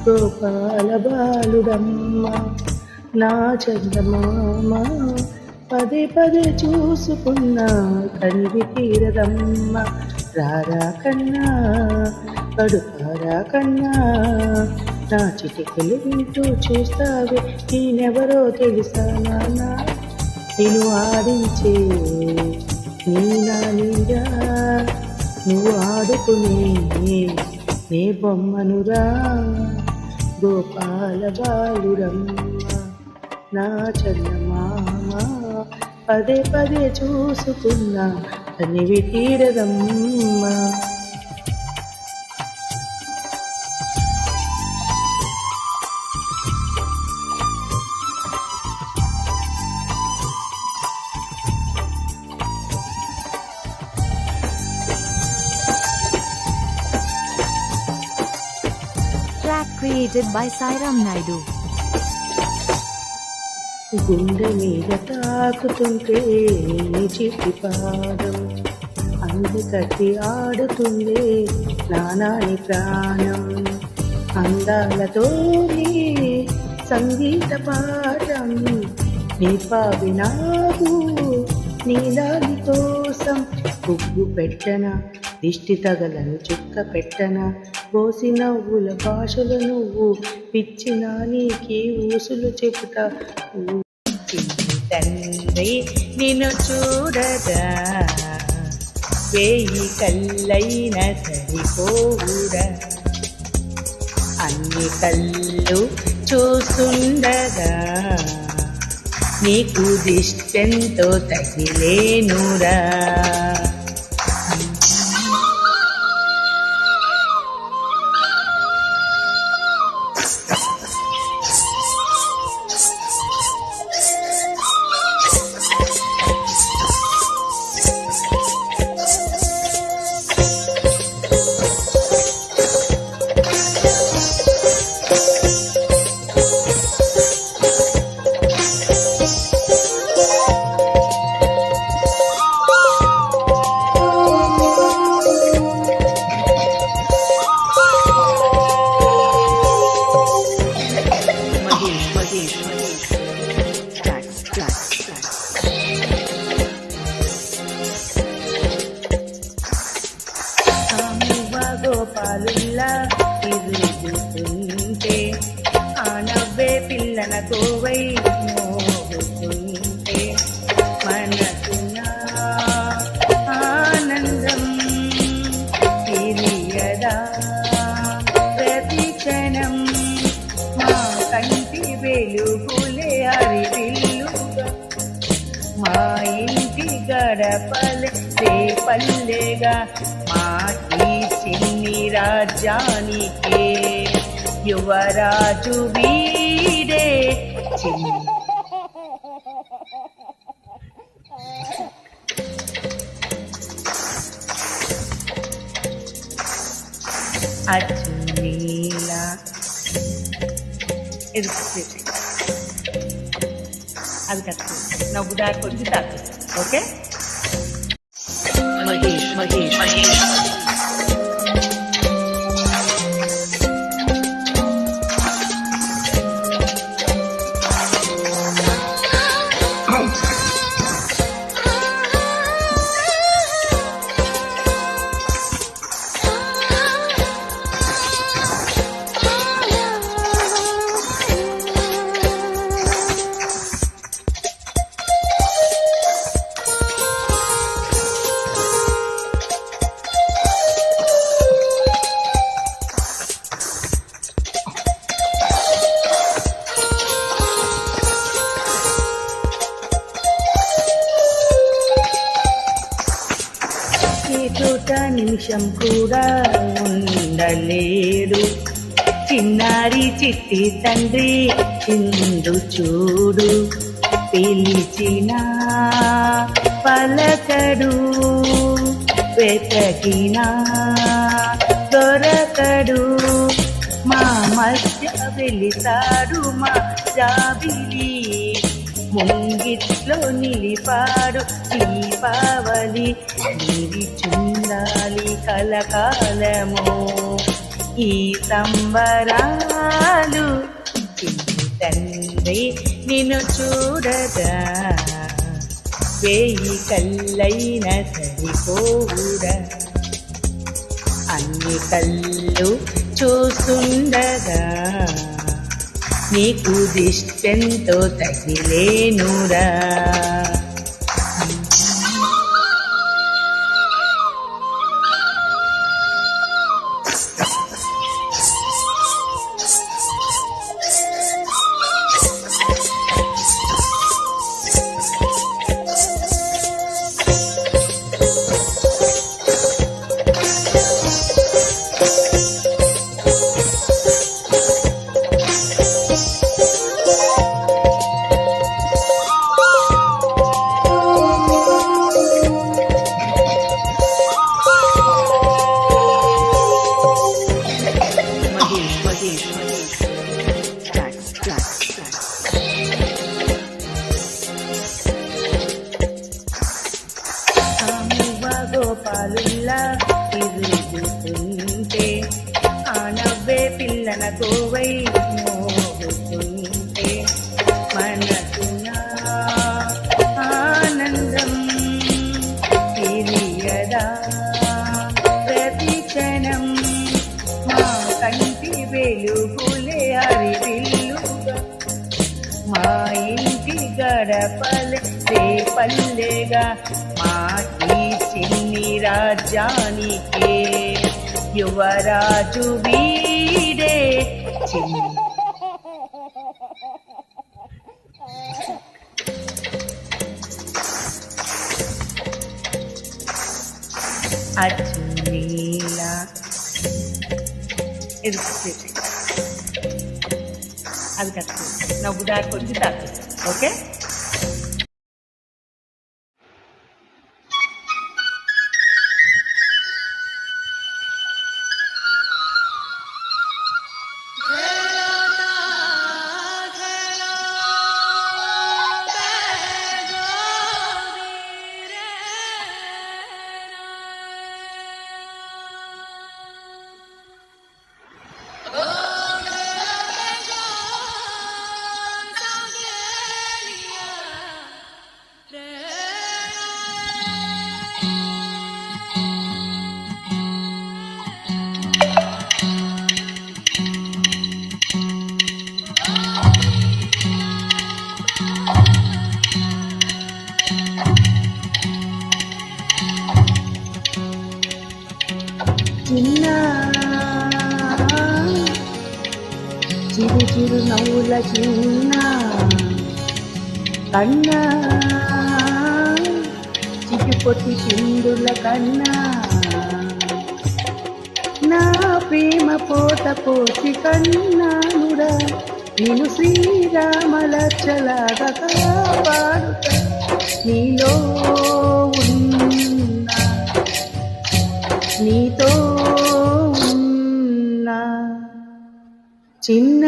గోపాల బాలుడమ్మ నా చందమామ పదే పదే చూసుకున్నా కనివి తీరదమ్మ రారా కన్నా కడుపారా కన్నా నా చిటికలు వింటూ చూస్తావే నేనెవరో తెలుసా నాన్న నేను ఆడించే నీ నానిరా నువ్వు ఆడుకునే నే బొమ్మనురా గోపాల బాలురమ్మ నా చందమామ పదే పదే చూసుకున్నా కనివి తీరదమ్మా. Track created by Sairam Naidu. గుండె మీద తాకుతుంటే నీ చిట్టి పాదం అంది కట్టి ఆడుతుందే నానాని ప్రాణం అందాలతో నీ సంగీత పాఠం నీ పావి నాకు నీలాలి కోసం పువ్వు పెట్టన దిష్టి తగలను చుక్క పెట్టన పోసి నవ్వుల భాషలు నువ్వు పిచ్చిన నీకి ఊసులు చెబుతా తండ్రి నిన్ను చూడగా వేయి కళ్ళైన సరిపోవురా అన్ని కళ్ళు చూస్తుండగా నీకు దిష్టంతో తగిలేనురా. గోపాలుల్లా తిరుగుతుంటే ఆ నవ్వే పిల్లన కోవై మోగుతుంటే మనసున ఆనందం తెలియదా ప్రతి క్షణం మా కంటి వెలుగులే అరివిల్లుగా మా ఇంటి గడపలే రేపల్లెగా మా చిన్ని రాజ్యానికే యువరాజు వీడే చిన్ని. అచ్చునీలా అది కట్టు నవ్వు దాకా కొంచెం దాకా ఓకే. మహేష్ మహేష్ మహేష్ చోట నిమిషం కూడా ఉండలేడు చిన్నారి చిట్టి తండ్రి చిందు చూడు పిలిచిన పలకడు వెతకినా దొరకడు మా మధ్య వెలిసాడు మా జాబిలి ముంగిట్లో నిలిపాడు దీపావళి నీవి చుండాలి కలకాలము ఈ సంబరాలు చిన్ని తండ్రి నిన్ను చూడగా వేయి కళ్ళైన సరిపోవురా అన్ని కళ్ళు చూస్తుండగా నీకు దిష్టెంతో తగిలేనురా గోపాలుల్లా తిరుగుతుంటే ఆ నవ్వే పిల్లన కోవై మోగుతుంటే మనసున ఆనందం తెలియదా ప్రతి క్షణం మా కంటి వెలుగులే హరివిల్లుగా మా ఇంటి గడపలే రేపల్లెగా మా చిన్ని రాజ్యానికే యువరాజు వీడే చిన్ని అచ్చునీలా అది కరెక్ట్ నవ్వు దారి కొంచెం తక్కువ ఓకే చిన్న చిరు చిరు నవ్వుల చిన్న కన్నా చిటిపొట్టి చిందుల కన్నా నా ప్రేమ పోత పోసి కన్నానురా నేను శ్రీరామలచ్చలాగా కాపాడుతా నీలో ఉన్నా నీతో ఉన్నా చిన్న